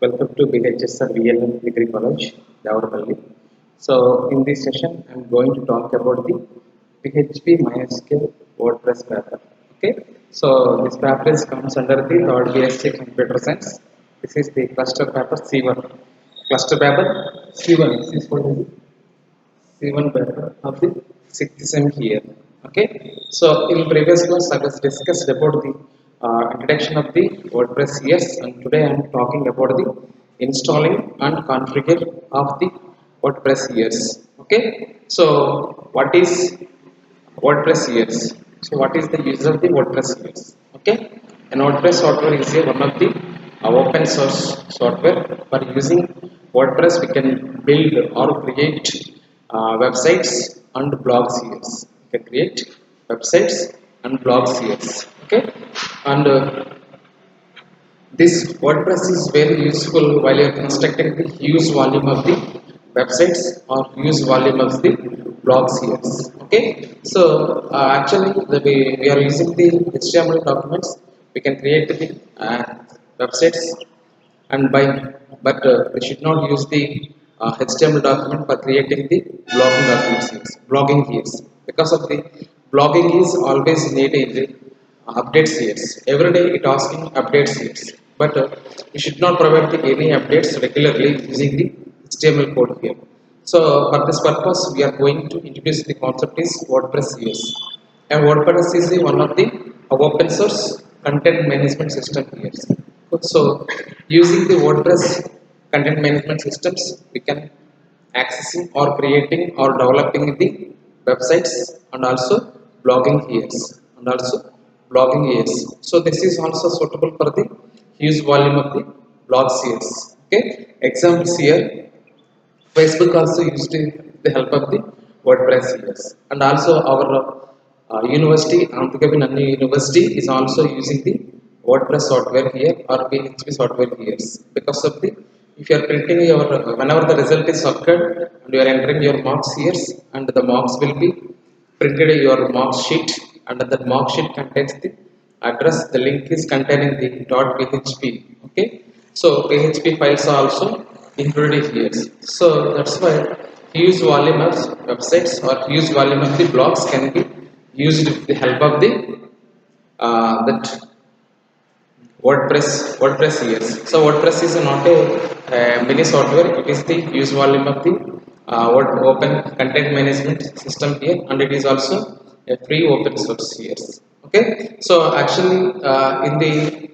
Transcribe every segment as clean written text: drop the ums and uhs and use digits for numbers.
Welcome to BHSR VLM Degree College, Davarapalli. So, in this session, I'm going to talk about the PHP MySQL WordPress paper. Okay, so this paper comes under the third BSc Computer Science. This is the cluster paper C1. Cluster paper C1. This is for the C1 paper of the sixth sem here. Okay, so in previous class I was discussed about the introduction of the WordPress. Yes, and today I am talking about the installing and configure of the WordPress. Yes. Okay, so what is WordPress years? So what is the use of the WordPress years? Okay, and WordPress software is one of the open source software. For using WordPress, we can build or create websites and blogs here. We can create websites and blogs here. Okay, and this WordPress is very useful while you are constructing the huge volume of the websites or huge volume of the blogs here. Okay, so actually we are using the HTML documents. We can create the websites and by but we should not use the HTML document for creating the blogging documents here. Blogging here because of the blogging is always needed updates here. Every day it asking updates here, but we should not provide any updates regularly using the HTML code here. So for this purpose, we are going to introduce the concept is WordPress here. And WordPress is one of the open source content management system here. So using the WordPress content management systems, we can accessing or creating or developing the websites and also blogging here and also blogging here. So this is also suitable for the huge volume of the blogs here. Okay, examples here. Facebook also used the help of the WordPress here, and also our university, Anantakavi Nanni University, is also using the WordPress software here or PHP software here because of the if you are printing your whenever the result is occurred and you are entering your marks here and the marks will be printed in your mark sheet and that mark sheet contains the address. The link is containing the .php. Okay, so PHP files are also included here. So that's why huge volume of websites or huge volume of the blogs can be used with the help of the that WordPress here. So WordPress is not a mini software. It is the huge volume of the open content management system here, and it is also a free open source here. Okay, so actually in the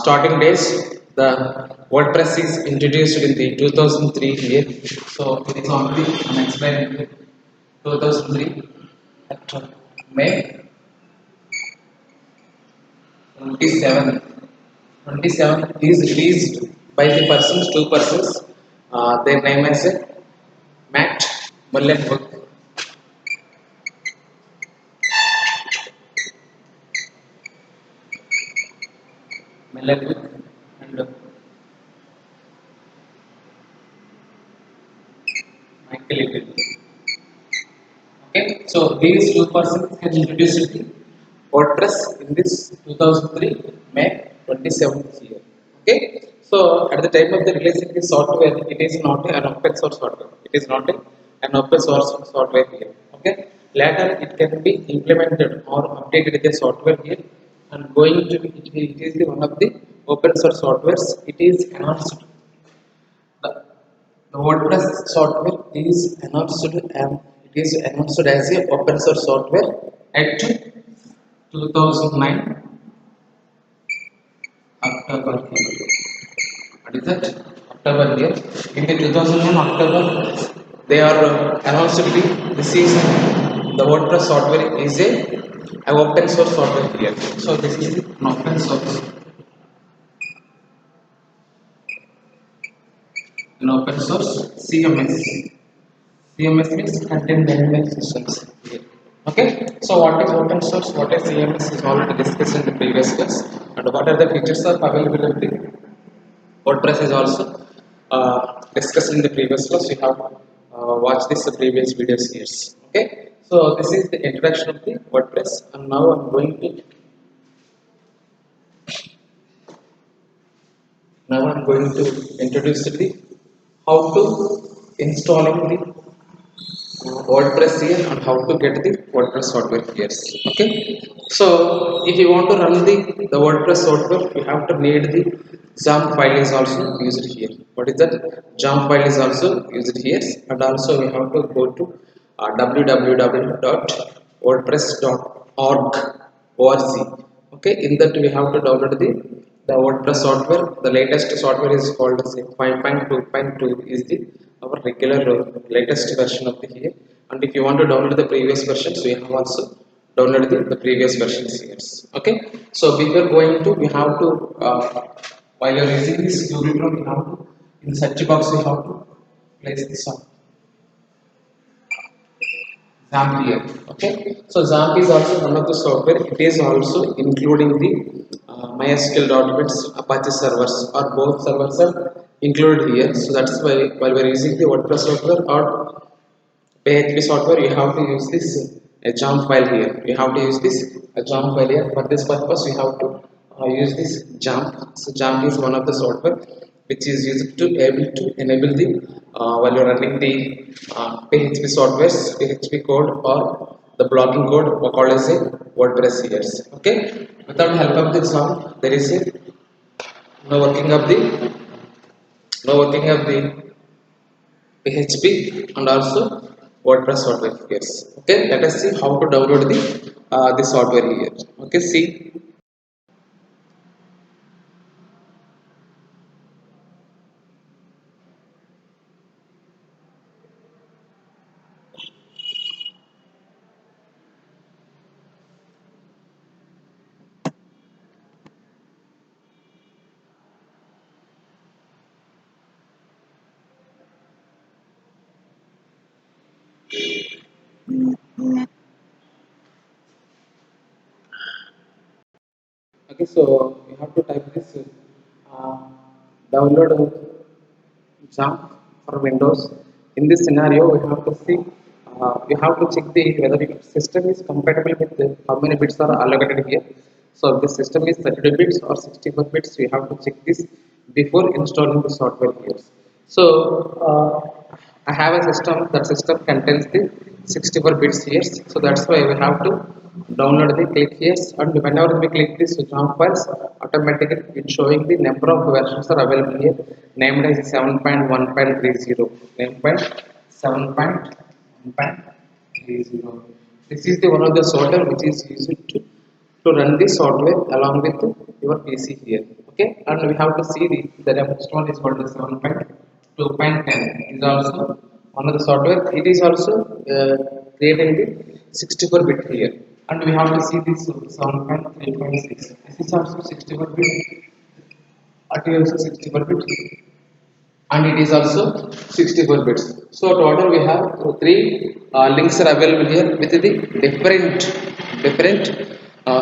starting days, the WordPress is introduced in the 2003 here. So it is only unexplained in 2003 at May 27. 27 is released by the persons, two persons. Their name is Matt Mullenweg, Mullenweg and Michael Little. Okay, so these two persons have introduced the WordPress in this 2003 May 27th year. Okay, so at the time of the releasing this software, it is not an open source software. It is not an open source software here. Okay, later it can be implemented or updated the software here, and going to it is the one of the open source softwares. It is announced the WordPress software is announced and it is announced as a open source software at 2009 October. What is that? October year. In the 2009 October, they are announced this is the WordPress software is a open source software here. So this is an open source. An open source CMS. CMS means content management systems here. Okay, so what is open source? What is CMS is already discussed in the previous class. And what are the features of availability? WordPress is also discussed in the previous class. You have watched this previous videos here. Okay, so this is the introduction of the WordPress, and now I'm going to Now I'm going to introduce the how to installing the WordPress here and how to get the WordPress software here. Okay, so if you want to run the WordPress software, you have to need the XAMPP file is also used here. What is that? XAMPP file is also used here, and also we have to go to www.wordpress.org. Okay, in that we have to download the WordPress software. The latest software is called as 5.2.2 is the our regular latest version of the here. And if you want to download the previous versions, we have also download the previous versions here. Okay, so before going to, we have to while you're using this Google Chrome, we have to in the search box we have to place this on Zapier. Okay, so Zamp is also one of the software. It is also including the MySQL documents, Apache servers, or both servers are included here. So that's why while we're using the WordPress software or PHP software, you have to use this a XAMPP file here. You have to use this a XAMPP file here. For this purpose, we have to use this XAMPP. So XAMPP is one of the software which is used to able to enable the while you're running the PHP softwares, PHP code or the blogging code, or called as a WordPress here. Okay, without help of the XAMPP, there is a no working of the PHP and also WordPress software here. Okay, let us see how to download the software here. Okay, see. Okay, so you have to type this uh, download jump for Windows. In this scenario, we have to see you have to check the whether your system is compatible with how many bits are allocated here. So if the system is 32 bits or 64 bits, we have to check this before installing the software here. So I have a system, that system contains the 64 bits here. So that's why we have to download the click here, and whenever we click this jump files, automatically it's showing the number of versions are available here, named as 7.1.30, named by 7.1.30. This is the one of the software which is used to run the software along with your PC here. Okay, and we have to see the next one is called the 7.2.10 is also one of the software. It is also creating the 64 bit here, and we have to see this 7.3.6. This is also 64 bit. It is also 64 bit, and it is also 64 bits. So total we have three links are available here with the different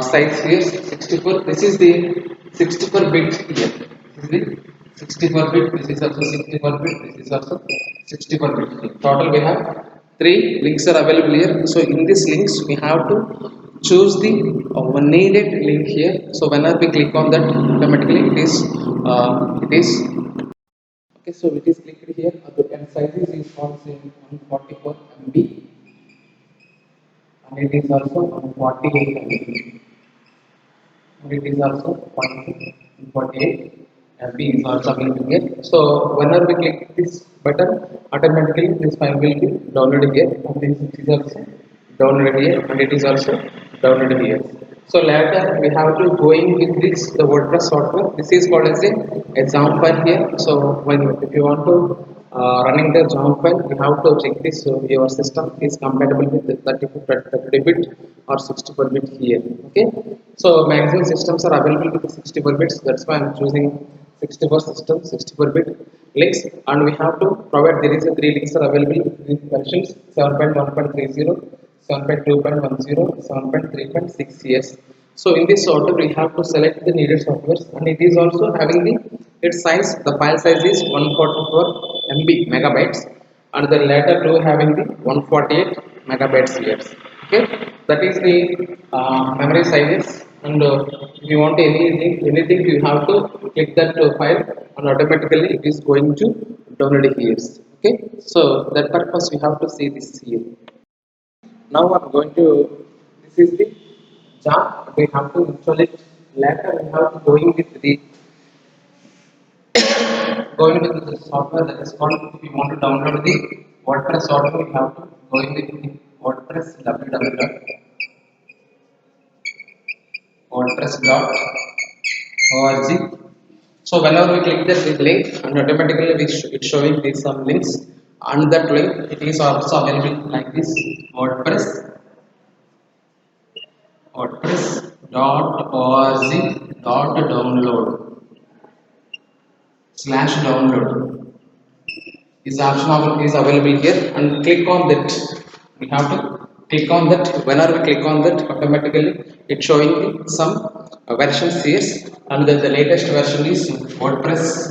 size here. 64. This is the 64 bit here. This is the 64 bit. This is also 64 bit. This is also 64 bit. Total we have three links are available here. So in these links we have to choose the one needed link here. So whenever we click on that, automatically it is okay. So it is clicked here. The pen size is also 144 MB, and it is also 148 MB, and it is also 148 MB is also available here. So whenever we click this button, automatically this file will be downloaded here, and this is also downloaded here, and it is also downloaded here. So later we have to going with this the WordPress software. This is called as a example here. So when if you want to running the example, you have to check this. So your system is compatible with the 30 bit or 64 bit here. Okay. So maximum systems are available with the 64 bits. That's why I'm choosing 64 system, 64 bit links, and we have to provide there is a three links are available with versions 7.1.30, 7.2.10, 7.3.6 years. So in this order we have to select the needed software, and it is also having the its size. The file size is 144 MB megabytes, and the later two having the 148 megabytes here. Okay, that is the memory sizes and if you want anything you have to click that file, and automatically it is going to download here. Okay, so that purpose we have to see this here. Now I'm going to, this is the jam, we have to install it. Later we have to going with the software that is called, if you want to download the WordPress software, you have to go in with the WordPress www.wordpress.org. So whenever we click this link, and automatically it's showing these some links, and that link it is also available like this: WordPress wordpress.org.download is option is available here, and click on that. We have to click on that. Whenever we click on that, automatically it's showing some versions here, and then the latest version is WordPress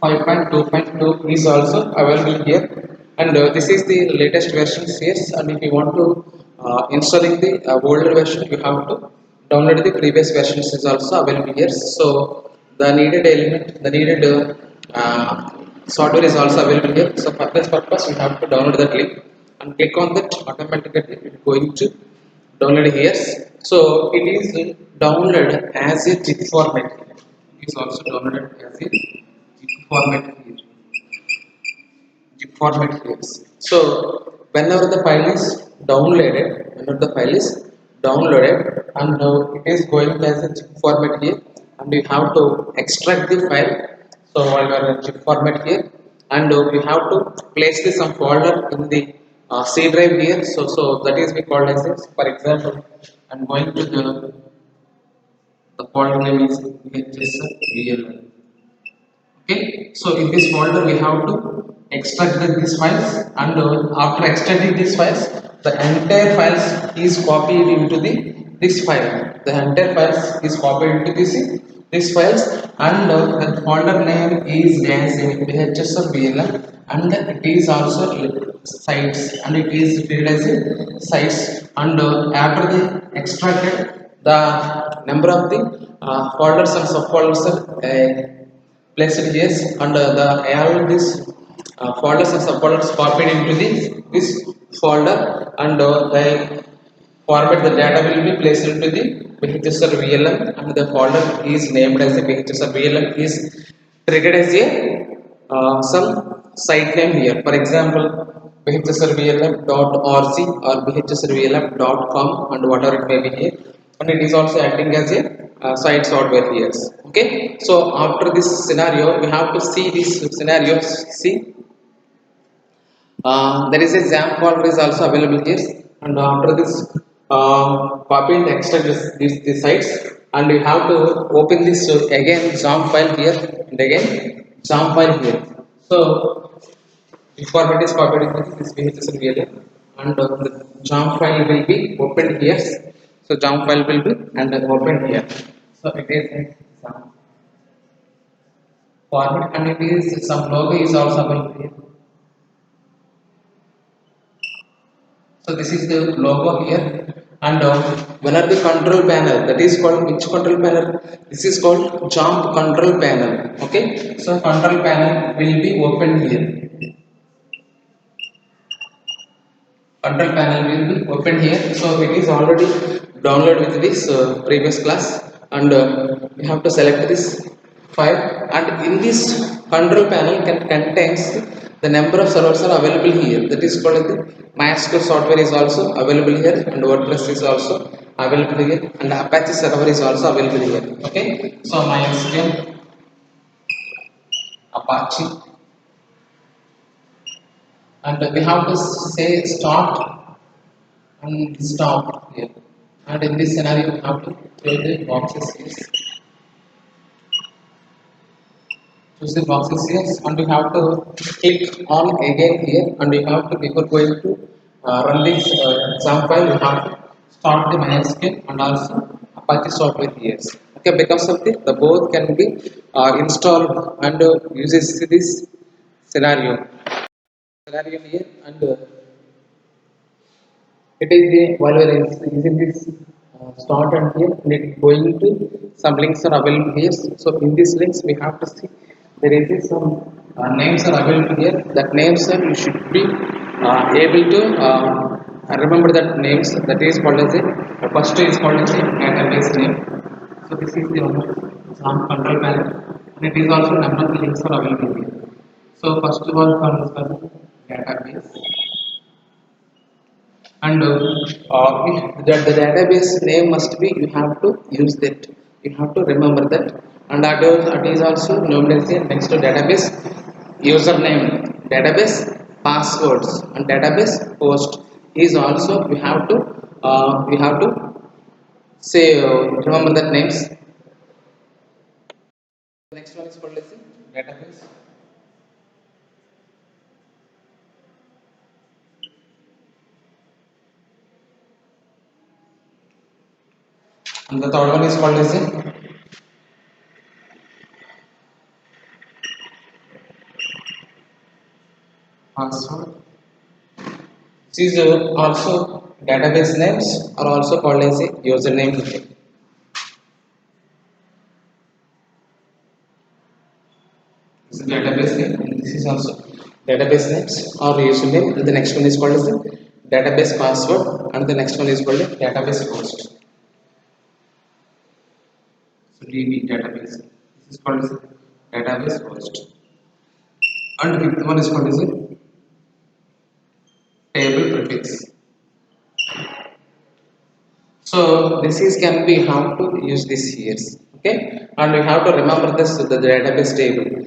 5.2.2 is also available here, and this is the latest version here. And if you want to installing the older version, you have to download the previous versions is also available here. So the needed element, the needed software is also available here. So for this purpose, you have to download that link and click on that. Automatically, it is going to download here. So it is downloaded as a zip format. It is also downloaded as a zip format here. Zip format here. So whenever the file is downloaded, and it is going as a zip format here, and you have to extract the file. So while you are in zip format here, and you have to place this some folder in the C drive here. So that is we called as this. For example, I'm going to the folder name is VLL. Okay, so in this folder we have to extract these files, and after extracting these files, the entire files is copied into this file. The entire files is copied into this files, and the folder name is as VHSVLM, and it is also sites, and it is treated as a sites. And after the extracted, the number of the folders and subfolders are placed here, and the all these folders and subfolders copied into this folder, and the format the data will be placed into the VHSR VLM, and the folder is named as the VHSR VLM is treated as a some site name here. For example, vhsrvlm.org or vhsrvlm.com, and whatever it may be here, and it is also acting as a site software here. Okay, so after this scenario, we have to see this scenario. See, there is a XAMPP folder is also available here, and after this copy and extract these sites, and you have to open this again XAMPP file here, and again XAMPP file here. So the format is copied into this VHSL VLM, and the XAMPP file will be opened here. So XAMPP file will be and opened here. So it is a XAMPP format, and it is some logo is also available here. So this is the logo here, and one of the control panel, that is called which control panel? This is called XAMPP control panel. Okay, so control panel will be opened here. Control panel will be opened here. So it is already downloaded with this previous class, and you have to select this file, and in this control panel contains the number of servers are available here. That is called the MySQL software is also available here, and WordPress is also available here, and Apache server is also available here. Okay, so MySQL, Apache, and we have to say start and stop here, and in this scenario we have to create the boxes here. Choose the boxes here, and we have to click on again here, and we have to, before going to run this exam file, we have to start the MySQL and also Apache software here. Okay, because of the both can be installed and uses this scenario. scenario here, and it is the while we are using this start and here, and it going to some links are available here. So in these links we have to see there is some names are available here. That names are you should be able to remember that names. That is called as a first is called as a database name. So this is the one of some control panel, and it is also number of links are available here. So first of all comes the database, and the database name must be you have to use that, you have to remember that, and that is also known as the next to database username, database passwords, and database host is also you have to say remember that names. Next one is called as the database, and the third one is called as the password. These also database names are also called as a username. This is database name, and this is also database names or username. And the next one is called as the database password, and the next one is called a database host. So DB database. This is called as a database host. And the fifth one is called as a table prefix. So this is can be how to use this here. Okay, and we have to remember this the database table.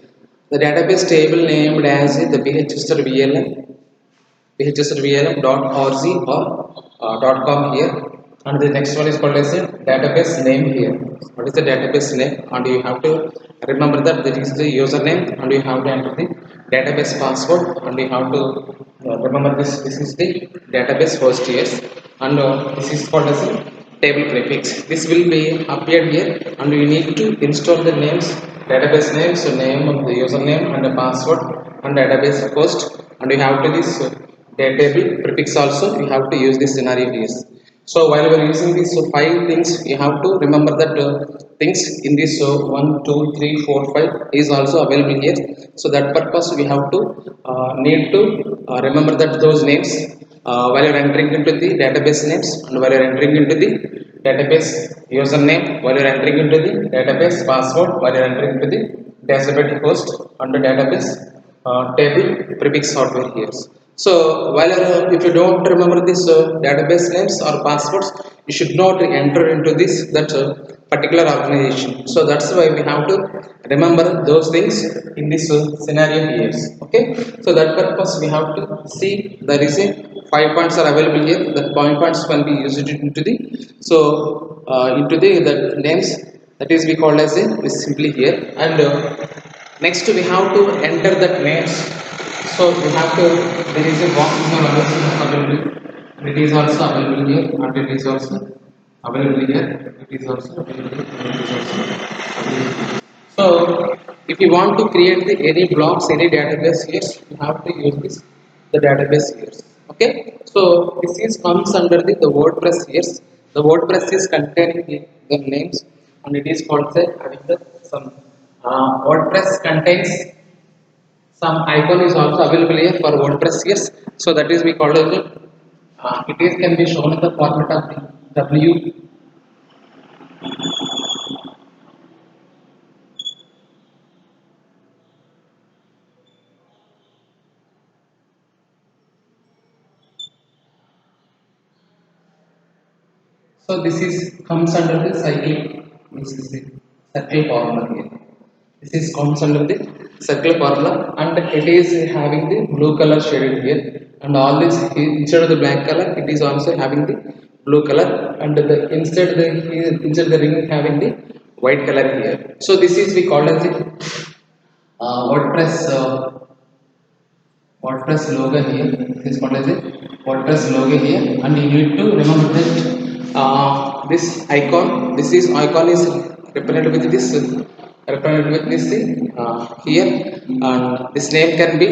The database table named as the BHSR VLM bhsrvlm.org or .com here, and the next one is called as a database name here. What is the database name? And you have to remember that this is the username, and you have to enter the database password, and you have to remember this is the database host here, and this is called as a table prefix. This will be appeared here, and you need to install the names, database names, so name of the username and the password and database host, and you have to this table prefix also you have to use this scenario here. So while we are using these five things, you have to remember that things in this 1 2 3 4 5 is also available here. So that purpose we have to need to remember that those names while you are entering into the database names, and while you are entering into the database username, while you are entering into the database password, while you are entering into the database host and the database table prefix software here. So while if you don't remember this database names or passwords, you should not enter into this that particular organization. So that's why we have to remember those things in this scenario here. Okay, so that purpose we have to see there is a 5 points are available here. That points can be used into the so into the names, that is we call as a is simply here, and next we have to enter that names. So we have to there is a box is also available, and it is also available here, and it is also available here, it is also available here, and it is also available here. So if you want to create the any blocks, any database here, you have to use this the database here. Okay, so this is comes under the WordPress here. The WordPress is containing the names, and it is called say having the some WordPress contains some icon is also available here for WordPress here. So that is we call it it is can be shown in the format of the W. So this is comes under the cycle. This is the circle formula here. This is comes under the circle formula, and it is having the blue color shaded here, and all this instead of the black color, it is also having the blue color, and the inside the ring having the white color here. So this is we call as the WordPress WordPress logo here. This is called as a WordPress logo here, and you need to remember that this icon, this is icon is represented with this represented with this here, and this name can be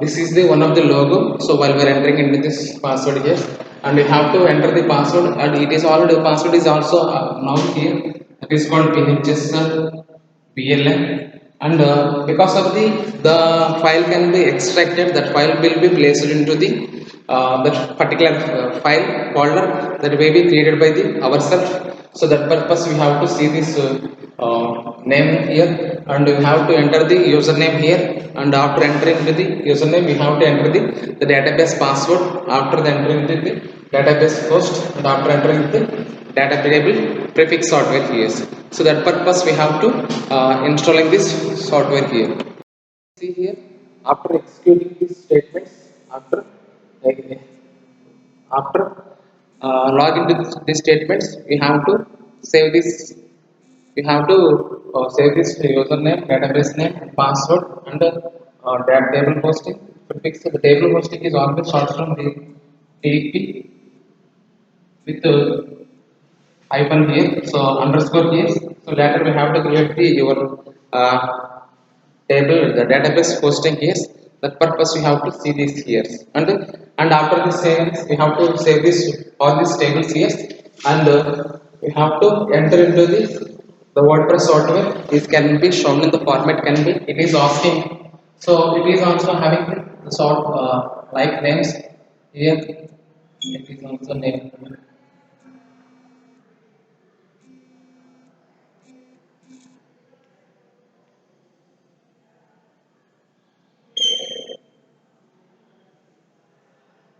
this is the one of the logo. So while we are entering into this password here, and we have to enter the password, and it is already password is also now here, that is called PHSL PLM. And because of the file can be extracted, that file will be placed into the that particular file folder that may be created by the ourselves. So that purpose we have to see this name here, and we have to enter the username here, and after entering the username we have to enter the database password after the entering the database host, and after entering the data table prefix software here. So that purpose we have to installing this software here. See here, after executing these statements, after after log into these statements, we have to save this. We have to save this username, database name, and password, and that table hosting prefix. The table hosting is always short from the TP with hyphen here, so underscore here. So later we have to create the your uh, table, the database hosting keys. That purpose we have to see these here, and after this savings we have to save this all these tables here, and we have to enter into this the WordPress software. This can be shown in the format, can be, it is asking, so it is also having the sort like names here. It is also name.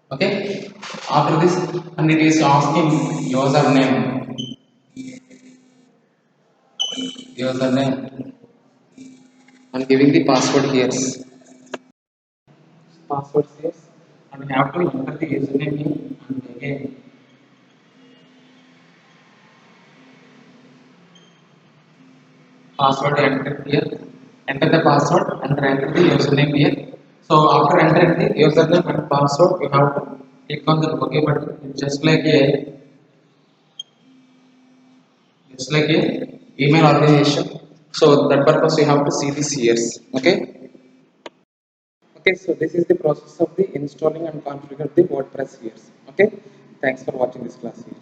Okay, after this, and it is asking username, username, and giving the password here. Password here, and we have to enter the username here, and again password enter here. Enter the password and enter the username here. So after entering the username and password, you have to click on the OK button, just like a email organization. So that purpose we have to see this here. Okay. Okay, so this is the process of the installing and configure the WordPress here. Okay, thanks for watching this class here.